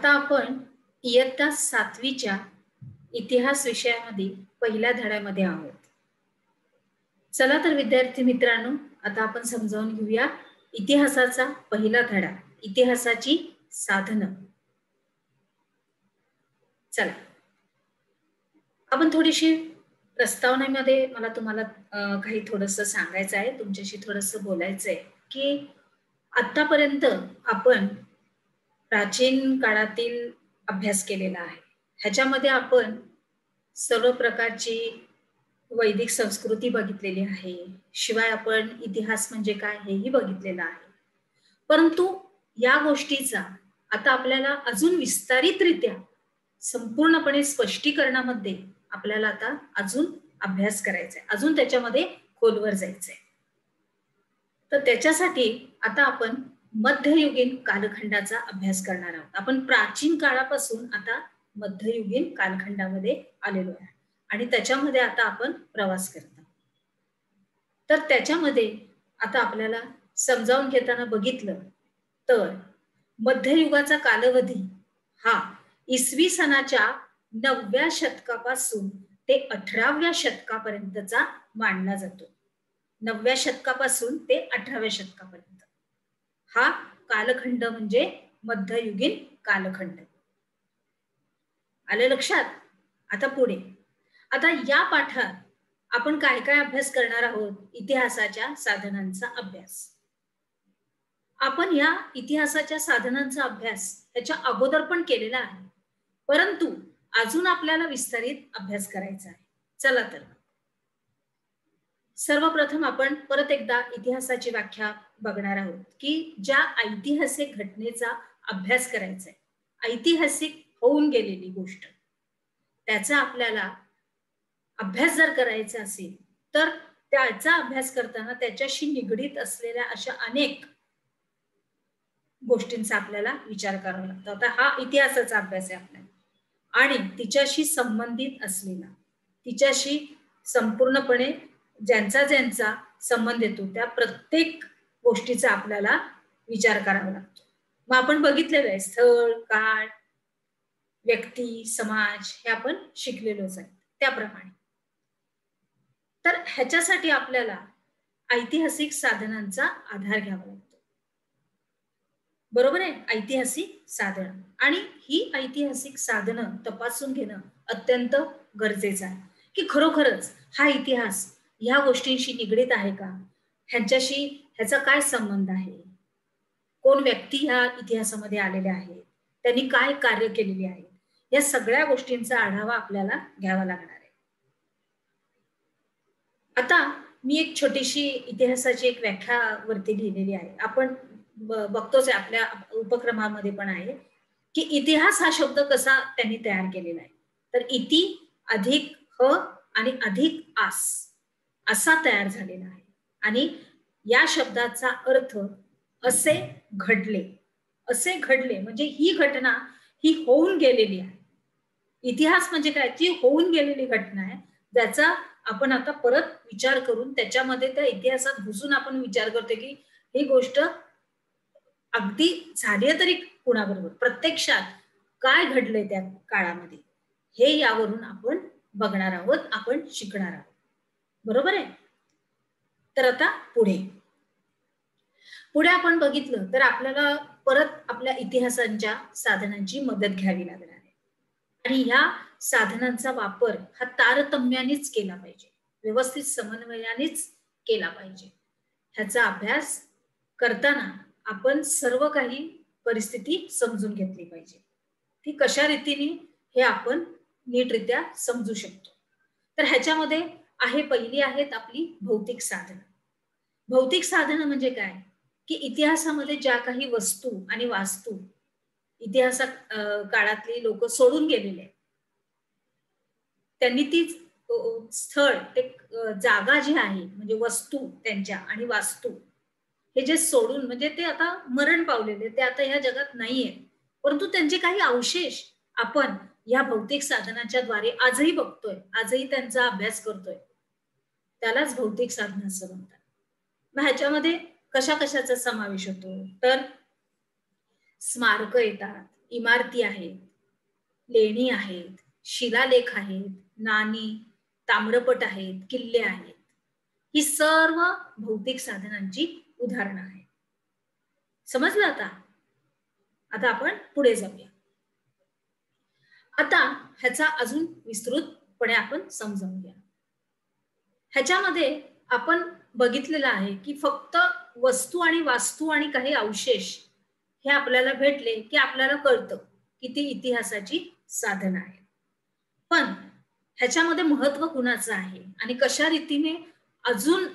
आता आपण इयत्ता 7वीच्या इतिहास विषयामध्ये पहिल्या धड्यामध्ये आहोत. चला तर विद्यार्थी मित्रांनो, आता आपण समजावून घेऊया इतिहासाचा पहिला धडा, इतिहासाची साधनं. चला, आपण थोडीशी प्रस्तावनेमध्ये मला तुम्हाला काही थोडंसं सांगायचं आहे, तुमच्याशी थोडंसं बोलायचं आहे की आतापर्यंत आपण प्राचीन काळातील अभ्यास केलेला आहे. ह्याच्यामध्ये आपण सर्व प्रकारची वैदिक संस्कृती बघितलेली आहे. शिवाय आपण इतिहास म्हणजे काय हेही बघितलेलं आहे. परंतु या गोष्टीचा आता आपल्याला अजून विस्तारितरित्या संपूर्णपणे स्पष्टीकरणामध्ये आपल्याला आता अजून अभ्यास करायचा आहे, अजून त्याच्यामध्ये खोलवर जायचंय. तर त्याच्यासाठी आता आपण मध्ययुगीन कालखंडाचा अभ्यास करणार आहोत. आपण प्राचीन काळापासून आता मध्ययुगीन कालखंडामध्ये आलेलो आहे आणि त्याच्यामध्ये आता आपण प्रवास करत आहोत. तर त्याच्यामध्ये आता आपल्याला समजावून घेताना बघितलं तर मध्ययुगाचा कालावधी हा इसवी सनाच्या 9व्या शतकापासून ते 18व्या शतकापर्यंतचा मानला जातो. 9व्या शतकापासून ते 18व्या शतकापर्यंत हा कालखंड म्हणजे मध्ययुगीन कालखंड. आले लक्षात? आता पुढे, आता या पाठात आपण काय काय अभ्यास करणार आहोत? इतिहासाच्या साधनांचा अभ्यास. आपण या इतिहासाच्या साधनांचा अभ्यास त्याच्या अगोदर पण केलेला आहे, परंतु अजून आपल्याला विस्तारित अभ्यास करायचा आहे. चला तर सर्वप्रथम आपण परत एकदा इतिहासाची व्याख्या बघणार आहोत की ज्या ऐतिहासिक घटनेचा अभ्यास करायचा आहे, ऐतिहासिक होऊन गेलेली गोष्ट, त्याचा आपल्याला अभ्यास जर करायचा असेल तर त्याचा अभ्यास करताना त्याच्याशी निगडीत असलेल्या अशा अनेक गोष्टींचा आपल्याला विचार करावा लागतो. आता हा इतिहासाचा अभ्यास आहे आपल्याला आणि तिच्याशी संबंधित असलेला, तिच्याशी संपूर्णपणे ज्यांचा ज्यांचा संबंध येतो त्या प्रत्येक गोष्टीचा आपल्याला विचार करावा लागतो. मग आपण बघितलेलं आहे स्थळ, काळ, व्यक्ती, समाज हे आपण शिकलेलोच आहे त्याप्रमाणे. तर ह्याच्यासाठी आपल्याला ऐतिहासिक साधनांचा आधार घ्यावा लागतो. बरोबर आहे? ऐतिहासिक साधन, आणि ही ऐतिहासिक साधनं तपासून घेणं अत्यंत गरजेचं आहे की खरोखरच हा इतिहास ह्या गोष्टींशी निगडीत आहे का, ह्याचा काय संबंध आहे, कोण व्यक्ती ह्या इतिहासामध्ये आलेल्या आहेत, त्यांनी काय कार्य केलेली आहे, या सगळ्या गोष्टींचा आढावा आपल्याला घ्यावा लागणार आहे. आता मी एक छोटीशी इतिहासाची एक व्याख्या वरती लिहिलेली आहे. आपण बघतोच आहे, आपल्या उपक्रमामध्ये पण आहे की इतिहास हा शब्द कसा त्यांनी तयार केलेला आहे. तर इति अधिक ह आणि अधिक आस असा तयार झालेला आहे आणि या शब्दाचा अर्थ असे घडले. असे घडले म्हणजे ही घटना ही होऊन गेलेली आहे. इतिहास म्हणजे काय? जी होऊन गेलेली घटना आहे, ज्याचा आपण आता परत विचार करून त्याच्यामध्ये त्या इतिहासात घुसून आपण विचार करतो की ही गोष्ट अगदी झाली तरी कुणाबरोबर, प्रत्यक्षात काय घडलंय त्या काळामध्ये, हे यावरून आपण बघणार आहोत, आपण शिकणार आहोत. बरोबर आहे? तर आता पुढे आपण बघितलं तर आपल्याला परत आपल्या इतिहासाच्या साधनांची मदत घ्यावी लागणार आहे आणि ह्या साधनांचा वापर हा तारतम्यानेच केला पाहिजे, व्यवस्थित समन्वयानेच केला पाहिजे. ह्याचा अभ्यास करताना आपण सर्व काही परिस्थिती समजून घेतली पाहिजे. ती कशा रीतीने हे आपण नीटरित्या समजू शकतो. तर ह्याच्यामध्ये पहिली आहेत आपली भौतिक साधनं. भौतिक साधनं म्हणजे काय की इतिहासामध्ये ज्या काही वस्तू आणि वास्तू इतिहासात काळातली लोक सोडून गेलेले आहेत, त्यांनी ती स्थळ, ते जागा जी आहे म्हणजे वस्तू त्यांच्या आणि वास्तू हे जे सोडून, म्हणजे ते आता मरण पावलेले, ते आता ह्या जगात नाहीये, परंतु त्यांचे काही अवशेष आपण या भौतिक साधनाच्या द्वारे आजही बघतोय, आजही त्यांचा अभ्यास करतोय. त्यालाच भौतिक साधन असं म्हणतात. मग ह्याच्यामध्ये कशा कशाचा समावेश होतो? तर स्मारक येतात, इमारती आहेत, लेणी आहेत, शिलालेख आहेत, नाणी, ताम्रपट आहेत, किल्ले आहेत. ही सर्व भौतिक साधनांची उदाहरणं आहेत. समजलं आता? आता आपण पुढे जाऊया. आता ह्याचा अजून विस्तृतपणे आपण समजावूया. ह्याच्यामध्ये आपण बघितलेलं आहे की फक्त वस्तू आणि वास्तू आणि काही अवशेष हे आपल्याला भेटले की आपल्याला कळतं की ती इतिहासाची साधन आहे. पण ह्याच्यामध्ये महत्व कुणाचं आहे आणि कशा रीतीने अजून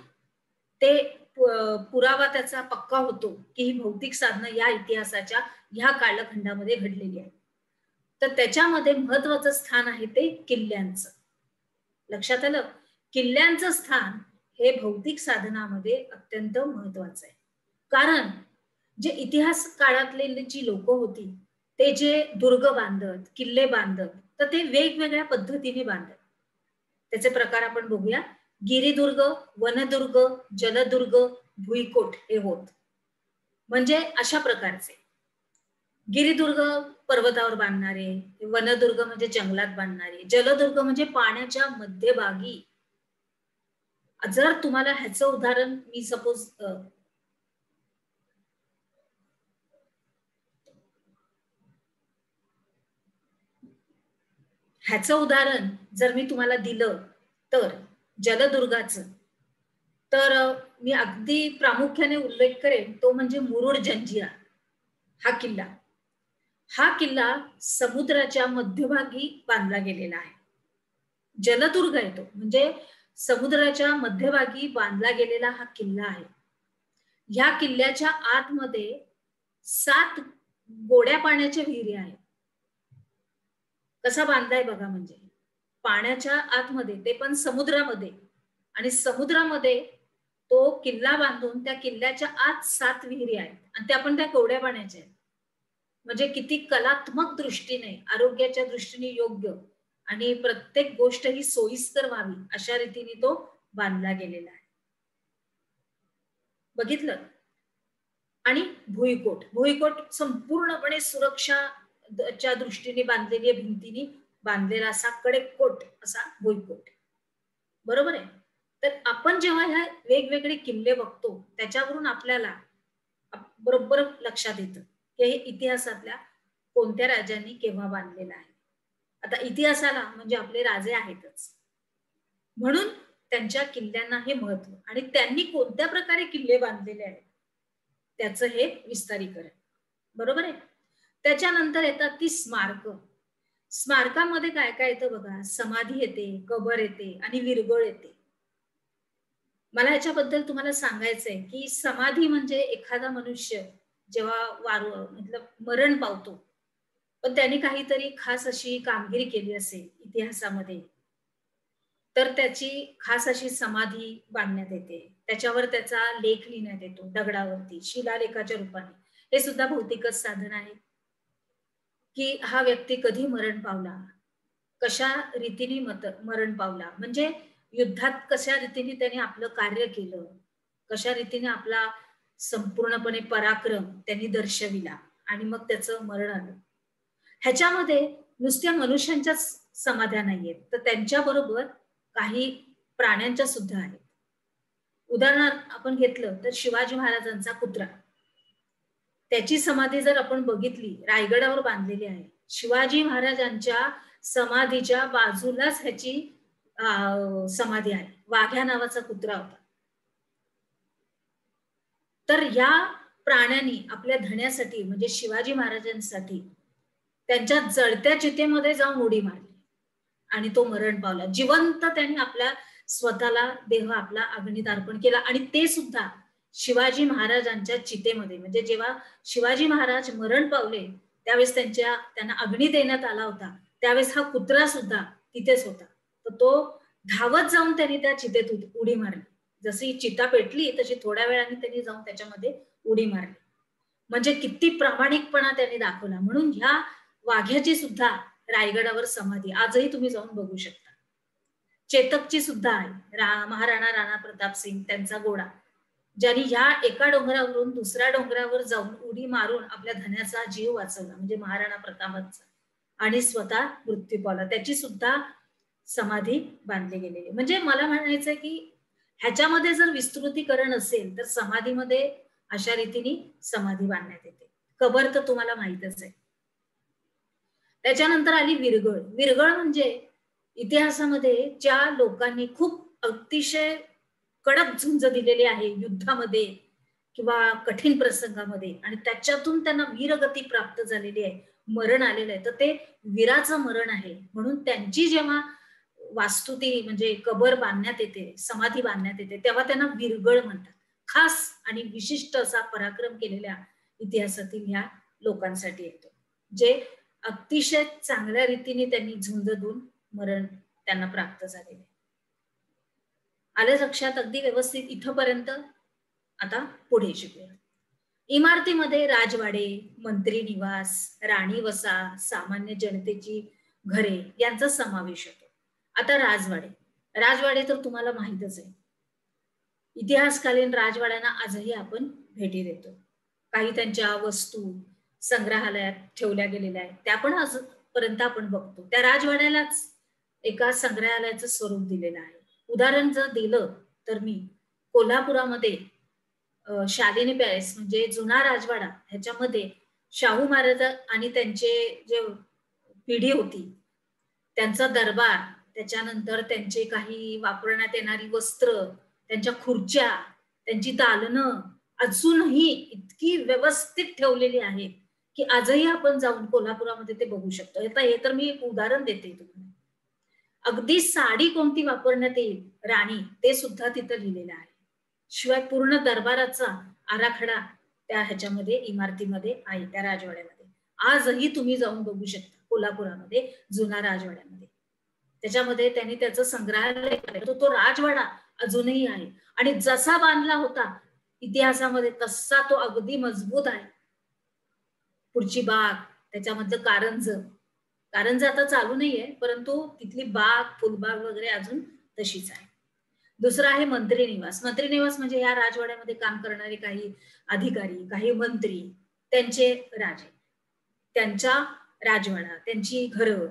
ते पुरावा त्याचा पक्का होतो की ही भौतिक साधनं या इतिहासाच्या ह्या कालखंडामध्ये घडलेली आहेत. तर त्याच्यामध्ये महत्वाचं स्थान आहे ते किल्ल्यांचं. लक्षात आलं? किल्ल्यांचं स्थान हे भौतिक साधनामध्ये अत्यंत महत्वाचं आहे. कारण जे इतिहास काळातले जी लोक होती ते जे दुर्ग बांधत, किल्ले बांधत, तर ते वेगवेगळ्या पद्धतीने बांधत. त्याचे प्रकार आपण बघूया. गिरिदुर्ग, वनदुर्ग, जलदुर्ग, भुईकोट हे होत. म्हणजे अशा प्रकारचे गिरिदुर्ग पर्वतावर बांधणारे, वनदुर्ग म्हणजे जंगलात बांधणारे, जलदुर्ग म्हणजे पाण्याच्या मध्यभागी. जर तुम्हाला ह्याचं उदाहरण मी सपोज ह्याचं उदाहरण जर मी तुम्हाला दिलं तर जलदुर्गाचं, तर मी अगदी प्रामुख्याने उल्लेख करेन तो म्हणजे मुरुड जंजिरा हा किल्ला. हा किल्ला समुद्राच्या मध्यभागी बांधला गेलेला आहे. जलदुर्ग आहे तो, म्हणजे समुद्राच्या मध्यभागी बांधला गेलेला हा किल्ला आहे. ह्या किल्ल्याच्या आतमध्ये 7 गोड्या पाण्याच्या विहिरी आहेत. कसा बांधलाय बघा, म्हणजे पाण्याच्या आतमध्ये, ते पण समुद्रामध्ये, आणि समुद्रामध्ये तो किल्ला बांधून त्या किल्ल्याच्या आत 7 विहिरी आहेत आणि त्या पण त्या गोड्या पाण्याच्या आहेत. म्हणजे किती कलात्मक दृष्टीने, आरोग्याच्या दृष्टीने योग्य आणि प्रत्येक गोष्ट ही सोयीस्कर व्हावी अशा रीतीने तो बांधला गेलेला आहे. बघितलं? आणि भुईकोट, भुईकोट संपूर्णपणे सुरक्षाच्या दृष्टीने बांधलेली भिंतीने बांधलेला असा कडेकोट असा भुईकोट. बरोबर आहे? तर आपण जेव्हा ह्या वेगवेगळे किल्ले बघतो त्याच्यावरून आपल्याला बरोबर लक्षात येतं की हे इतिहासातल्या कोणत्या राजांनी केव्हा बांधलेला आहे. आता इतिहासाला म्हणजे आपले राजे आहेतच, म्हणून त्यांच्या किल्ल्यांना हे महत्व आणि त्यांनी कोणत्या प्रकारे किल्ले बांधलेले आहेत त्याचं हे विस्तारीकरण. बरोबर आहे? त्याच्यानंतर येतात ती स्मारक. स्मारकामध्ये काय काय येतं बघा. समाधी येते, कबर येते आणि विरगळ येते. मला याच्याबद्दल तुम्हाला सांगायचंय की समाधी म्हणजे एखादा मनुष्य जेव्हा मतलब मरण पावतो, पण त्याने काहीतरी खास अशी कामगिरी केली असेल इतिहासामध्ये, तर त्याची खास अशी समाधी बांधण्यात येते. त्याच्यावर त्याचा लेख लिहिण्यात येतो दगडावरती शिलालेखाच्या रूपाने. हे सुद्धा भौतिकच साधन आहे की हा व्यक्ती कधी मरण पावला, कशा रीतीने मरण पावला, म्हणजे युद्धात कशा रीतीने त्याने आपलं कार्य केलं, कशा रीतीने आपला संपूर्णपणे पराक्रम त्यांनी दर्शविला आणि मग त्याचं मरण आलं. ह्याच्यामध्ये नुसत्या मनुष्यांच्याच समाध्या नाहीयेत, तर त्यांच्याबरोबर काही प्राण्यांच्या सुद्धा आहेत. उदाहरणार्थ आपण घेतलं तर शिवाजी महाराजांचा कुत्रा, त्याची समाधी जर आपण बघितली रायगडावर बांधलेली आहे. शिवाजी महाराजांच्या समाधीच्या बाजूलाच ह्याची समाधी आहे. वाघ्या नावाचा कुत्रा होता. तर या प्राण्यांनी आपल्या धण्यासाठी म्हणजे शिवाजी महाराजांसाठी त्यांच्या जळत्या चितेमध्ये जाऊन उडी मारली आणि तो मरण पावला. जिवंत त्यांनी आपल्या स्वतःला देह आपला अग्नीत अर्पण केला आणि ते सुद्धा शिवाजी महाराजांच्या चितेमध्ये. म्हणजे जेव्हा शिवाजी महाराज मरण पावले त्यावेळेस त्यांना अग्नी देण्यात आला होता, त्यावेळेस हा कुत्रा सुद्धा तिथेच होता. तर तो धावत जाऊन त्यांनी त्या चितेत उडी मारली. जशी चिता पेटली तशी थोड्या वेळाने त्यांनी जाऊन त्याच्यामध्ये उडी मारली. म्हणजे किती प्रामाणिकपणा त्यांनी दाखवला. म्हणून ह्या वाघ्याची सुद्धा रायगडावर समाधी आजही तुम्ही जाऊन बघू शकता. चेतकची सुद्धा आहे, महाराणा राणा प्रताप सिंग त्यांचा घोडा, ज्यांनी ह्या एका डोंगरावरून दुसऱ्या डोंगरावर जाऊन उडी मारून आपल्या धन्याचा जीव वाचवला, म्हणजे महाराणा प्रतापांचा, आणि स्वतः मृत्यू पावला, त्याची सुद्धा समाधी बांधली गेलेली. म्हणजे मला म्हणायचंय की ह्याच्यामध्ये जर विस्तृतीकरण असेल तर समाधीमध्ये अशा रीतीने समाधी बांधण्यात येते. कबर तर तुम्हाला माहितच आहे. त्याच्यानंतर आली विरगळ. विरगळ म्हणजे इतिहासामध्ये ज्या लोकांनी खूप अतिशय कडक झुंज दिलेली आहे युद्धामध्ये किंवा कठीण प्रसंगामध्ये, आणि त्याच्यातून त्यांना वीरगती प्राप्त झालेली आहे, मरण आलेलं आहे, तर ते वीराचं मरण आहे. म्हणून त्यांची जेव्हा वास्तुती म्हणजे कबर बांधण्यात येते, समाधी बांधण्यात येते, तेव्हा त्यांना विरगळ म्हणतात. खास आणि विशिष्ट असा पराक्रम केलेल्या इतिहासातील ह्या लोकांसाठी येतो, जे अतिशय चांगल्या रीतीने त्यांनी झुंज देऊन मरण त्यांना प्राप्त झालेले. आलं लक्षात अगदी व्यवस्थित इथपर्यंत? आता पुढे शिकूया. इमारतीमध्ये राजवाडे, मंत्री निवास, राणी वसा, सामान्य जनतेची घरे यांचा समावेश होतो. आता राजवाडे. राजवाडे तर तुम्हाला माहितच आहे. इतिहासकालीन राजवाड्यांना आजही आपण भेटी देतो. काही त्यांच्या वस्तू संग्रहालयात ठेवल्या गेलेल्या आहेत, त्या पण आजपर्यंत आपण बघतो. त्या राजवाड्यालाच एका संग्रहालयाचं स्वरूप दिलेलं आहे. उदाहरण जर दिलं तर मी कोल्हापुरामध्ये शालिनी पॅलेस म्हणजे जुना राजवाडा, ह्याच्यामध्ये शाहू महाराज आणि त्यांचे जे पिढी होती त्यांचा दरबार, त्याच्यानंतर त्यांचे काही वापरण्यात येणारी वस्त्र, त्यांच्या खुर्च्या, त्यांची दालनं अजूनही इतकी व्यवस्थित ठेवलेली आहेत की आजही आपण जाऊन कोल्हापुरामध्ये ते बघू शकतो. आता हे तर मी एक उदाहरण देते तुम्हाला. अगदी साडी कोणती वापरण्यात येईल राणी, ते सुद्धा तिथं लिहिलेलं आहे. शिवाय पूर्ण दरबाराचा आराखडा त्या ह्याच्यामध्ये इमारतीमध्ये आहे, त्या राजवाड्यामध्ये. आजही तुम्ही जाऊन बघू शकता कोल्हापुरामध्ये जुना राजवाड्यामध्ये. त्याच्यामध्ये त्यांनी त्याचं संग्रहालय केलं. तो राजवाडा अजूनही आहे आणि जसा बांधला होता इतिहासामध्ये तसा तो अगदी मजबूत आहे. पुढची बाग, त्याच्यामधलं कारंज, कारंज आता चालू नाहीये, परंतु तिथली बाग, फुलबाग वगैरे अजून तशीच आहे. दुसरं आहे मंत्री निवास. मंत्री निवास म्हणजे या राजवाड्यामध्ये काम करणारे काही अधिकारी, काही मंत्री, त्यांचे राजे, त्यांचा राजवाडा, त्यांची घरं,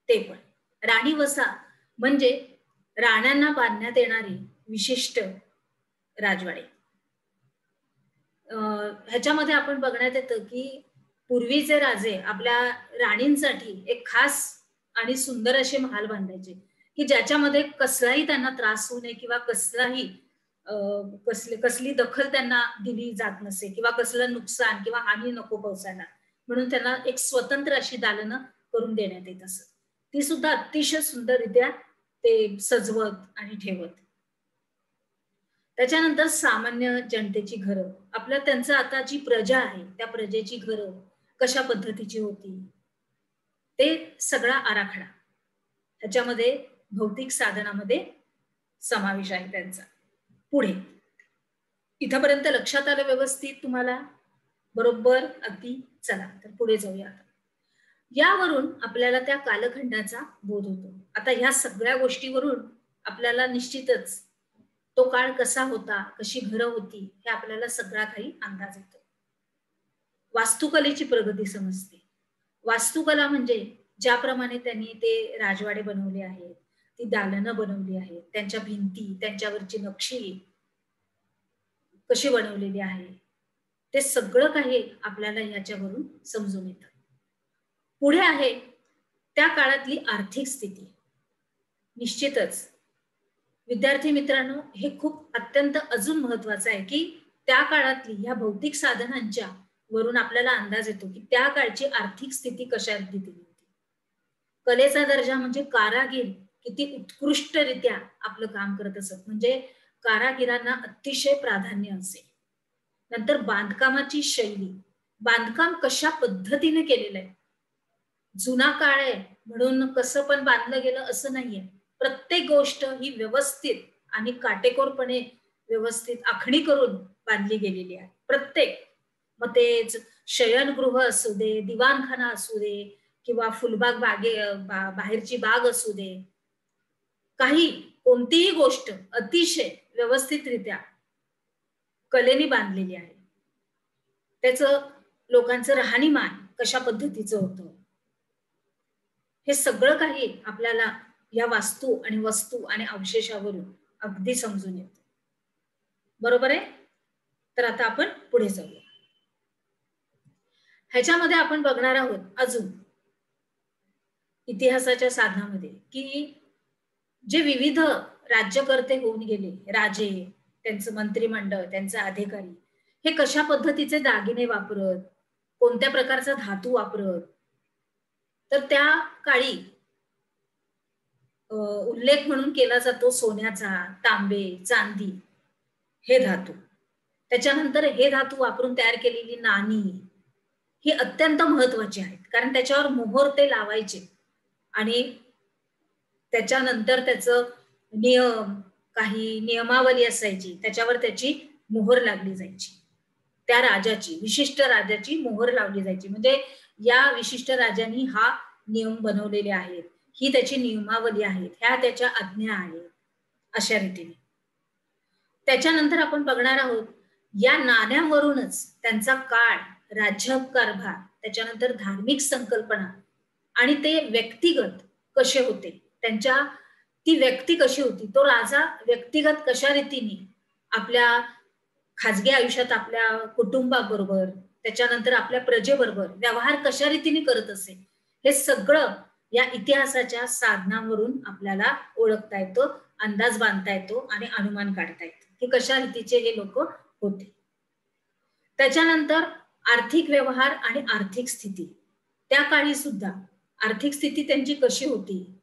ते पण. राणी वसा म्हणजे राण्यांना बांधण्यात येणारी विशिष्ट राजवाडे. ह्याच्यामध्ये आपण बघण्यात येतं की पूर्वीचे राजे आपल्या राणींसाठी एक खास आणि सुंदर असे महाल बांधायचे की ज्याच्यामध्ये कसलाही त्यांना त्रास होऊ नये किंवा कसलाही कसली दखल त्यांना दिली जात नसे किंवा कसलं नुकसान किंवा हानी नको पोहोचायला, म्हणून त्यांना एक स्वतंत्र अशी दालनं करून देण्यात येत असत. ती सुद्धा अतिशय सुंदररित्या ते सजवत आणि ठेवत. त्याच्यानंतर सामान्य जनतेची घरं, आपल्या त्यांचं आता जी प्रजा आहे त्या प्रजेची घरं कशा पद्धतीची होती ते सगळा आराखडा ह्याच्यामध्ये भौतिक साधनामध्ये समावेश आहे त्यांचा. पुढे इथपर्यंत लक्षात आलं व्यवस्थित तुम्हाला? बरोबर अगदी. चला तर पुढे जाऊया. यावरून आपल्याला त्या कालखंडाचा बोध होतो. आता ह्या सगळ्या गोष्टीवरून आपल्याला निश्चितच तो काळ कसा होता, कशी घरं होती, हे आपल्याला सगळा काही अंदाज येतो. वास्तुकलेची प्रगती समजते. वास्तुकला म्हणजे ज्याप्रमाणे त्यांनी ते राजवाडे बनवले आहेत, ती दालनं बनवली आहेत, त्यांच्या भिंती, त्यांच्यावरची नक्षी कशी बनवलेली आहे, ते सगळं काही आपल्याला याच्यावरून समजून येतं. पुढे आहे त्या काळातली आर्थिक स्थिती. निश्चितच विद्यार्थी मित्रांनो, हे खूप अत्यंत अजून महत्वाचं आहे की त्या काळातली ह्या भौतिक साधनांच्या वरून आपल्याला अंदाज येतो की त्या काळची आर्थिक स्थिती कशा रीतीने होती. कलेचा दर्जा म्हणजे कारागीर किती उत्कृष्टरित्या आपलं काम करत असत, म्हणजे कारागिरांना अतिशय प्राधान्य असे. नंतर बांधकामाची शैली, बांधकाम कशा पद्धतीने केलेलं आहे. जुना काळ आहे म्हणून कसं पण बांधलं गेलं असं नाहीये. प्रत्येक गोष्ट ही व्यवस्थित आणि काटेकोरपणे व्यवस्थित आखणी करून बांधली गेलेली आहे. प्रत्येक, मग ते शयनगृह असू दे, दिवाणखाना असू दे किंवा फुलबाग बाहेरची बाग असू दे, काही कोणतीही गोष्ट अतिशय व्यवस्थितरित्या कलेने बांधलेली आहे. त्याचं लोकांचं राहणीमान कशा पद्धतीचं होतं, हे सगळं काही आपल्याला या वास्तू आणि वस्तू आणि अवशेषावरून अगदी समजून येतं. बरोबर आहे? तर आता आपण पुढे जाऊया. ह्याच्यामध्ये आपण बघणार आहोत अजून इतिहासाच्या साधनामध्ये, की जे विविध राज्यकर्ते होऊन गेले, राजे, त्यांचं मंत्रिमंडळ, त्यांचे अधिकारी, हे कशा पद्धतीचे दागिने वापरत, कोणत्या प्रकारचा धातू वापरत, तर त्या काळी उल्लेख म्हणून केला जातो सोन्याचा, तांबे, चांदी हे धातू. त्याच्यानंतर हे धातू वापरून तयार केलेली नाणी ही अत्यंत महत्वाची आहेत, कारण त्याच्यावर मोहर ते लावायचे आणि त्याच्यानंतर त्याचं नियम, काही नियमावली असायची, त्याच्यावर त्याची मोहर लागली जायची. त्या राजाची, विशिष्ट राजाची मोहर लावली जायची. म्हणजे या विशिष्ट राजांनी हा नियम बनवलेले आहेत, ही त्याची नियमावली आहेत, ह्या त्याच्या आज्ञा आहेत, अशा रीतीने. त्याच्यानंतर आपण बघणार आहोत या नाण्यांवरूनच त्यांचा काळ, राज्यकारभार, त्याच्यानंतर धार्मिक संकल्पना आणि ते व्यक्तिगत कसे होते, त्यांच्या ती व्यक्ती कशी होती, तो राजा व्यक्तिगत कशा रीतीने आपल्या खाजगी आयुष्यात आपल्या कुटुंबाबरोबर, त्याच्यानंतर आपल्या प्रजेबरोबर व्यवहार कशा रीतीने करत असे, हे सगळं या इतिहासाच्या साधनांवरून आपल्याला ओळखता येतं, अंदाज बांधता येतो आणि अनुमान काढता येतो की कशा रीतीचे हे लोक होते. त्याच्यानंतर आर्थिक व्यवहार आणि आर्थिक स्थिती, त्या काळी सुद्धा आर्थिक स्थिती त्यांची कशी होती,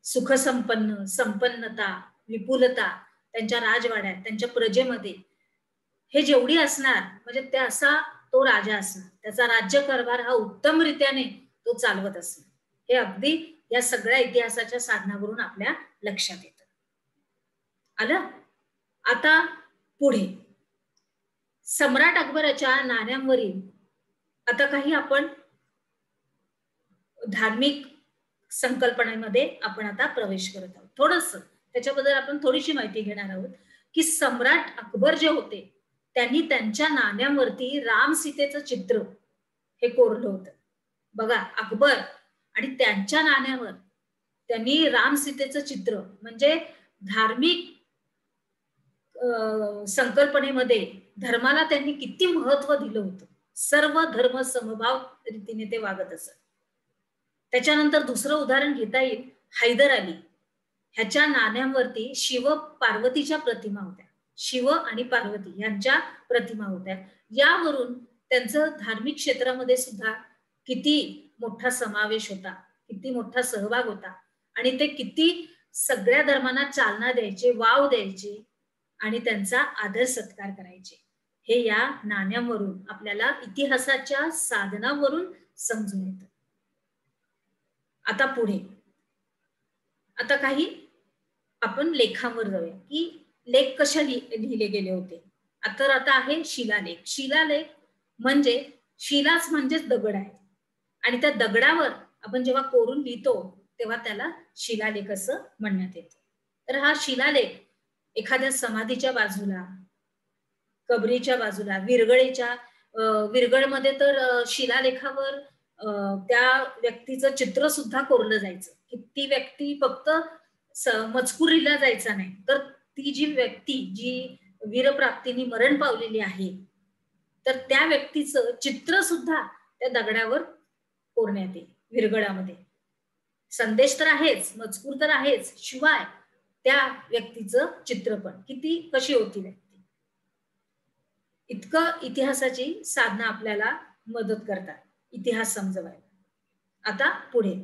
सुखसंपन्न, संपन्नता, विपुलता त्यांच्या राजवाड्यात, त्यांच्या प्रजेमध्ये हे जेवढी असणार, म्हणजे त्या असा तो राजा असणार, त्याचा राज्यकारभार हा उत्तम रीत्याने तो चालवत असणार, हे अगदी या सगळ्या इतिहासाच्या साधनावरून आपल्या लक्षात येतं. आलं? आता पुढे सम्राट अकबराच्या नाण्यांवरील आता काही आपण धार्मिक संकल्पनेमध्ये आपण आता प्रवेश करत आहोत. थोडस त्याच्याबद्दल आपण थोडीशी माहिती घेणार आहोत की सम्राट अकबर जे होते त्यांनी त्यांच्या नाण्यांवरती राम सीतेचं चित्र हे कोरलं होतं. बघा, अकबर आणि त्यांच्या नाण्यावर त्यांनी राम सीतेचं चित्र, म्हणजे धार्मिक संकल्पनेमध्ये धर्माला त्यांनी किती महत्व दिलं होतं. सर्व धर्म समभाव रीतीने ते वागत असत. त्याच्यानंतर दुसरं उदाहरण घेता येईल, हैदर अली ह्याच्या नाण्यांवरती शिव पार्वतीच्या प्रतिमा होत्या, शिव आणि पार्वती यांच्या प्रतिमा होत्या. यावरून त्यांचं धार्मिक क्षेत्रामध्ये सुद्धा किती मोठा समावेश होता, किती मोठा सहभाग होता आणि ते किती सगळ्या धर्मांना चालना द्यायचे, वाव द्यायचे आणि त्यांचा आदर सत्कार करायचे, हे या नाण्यांवरून आपल्याला इतिहासाच्या साधनावरून समजून येतं. आता पुढे आता काही आपण लेखांवर जाऊया की लेख कशा लिहिले गेले होते. आता आहे शिलालेख. शिलालेख म्हणजे शिलाच म्हणजेच दगड आहे आणि त्या दगडावर आपण जेव्हा कोरून लिहितो तेव्हा त्याला शिलालेख असं म्हणण्यात येतं. तर हा शिलालेख एखाद्या समाधीच्या बाजूला, कबरीच्या बाजूला, विरगळमध्ये तर शिलालेखावर त्या व्यक्तीचं चित्र सुद्धा कोरलं जायचं की ती व्यक्ती फक्त मजकूर लिहिला जायचा नाही, तर ती जी व्यक्ती जी वीरप्राप्तीने मरण पावलेली आहे तर त्या व्यक्तीचं चित्र सुद्धा त्या दगडावर कोरण्यात येईल. विरगळामध्ये संदेश तर आहेच, मजकूर तर आहेच, शिवाय त्या व्यक्तीचं चित्रपण किती कशी होती व्यक्ती, इतकं इतिहासाची साधनं आपल्याला मदत करतात इतिहास समजवायला. आता पुढे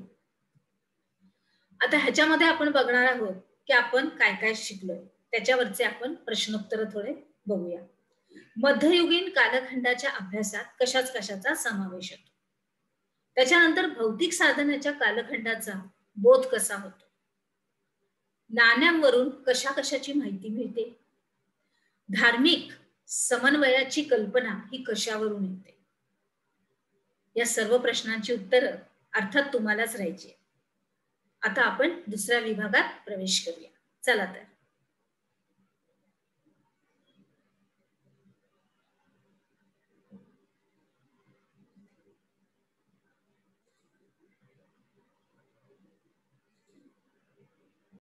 आता ह्याच्यामध्ये आपण बघणार आहोत की आपण काय काय शिकलोय, त्याच्यावरचे आपण प्रश्नोत्तर थोडे बघूया. मध्ययुगीन कालखंडाच्या अभ्यासात कशाचा समावेश होतो. त्याच्यानंतर भौतिक साधनाच्या कालखंडाचा बोध कसा होतो. नाण्यांवरून कशाची माहिती मिळते. धार्मिक समन्वयाची कल्पना ही कशावरून येते. या सर्व प्रश्नांची उत्तरं अर्थात तुम्हालाच राहायची. आता आपण दुसऱ्या विभागात प्रवेश करूया. चला तर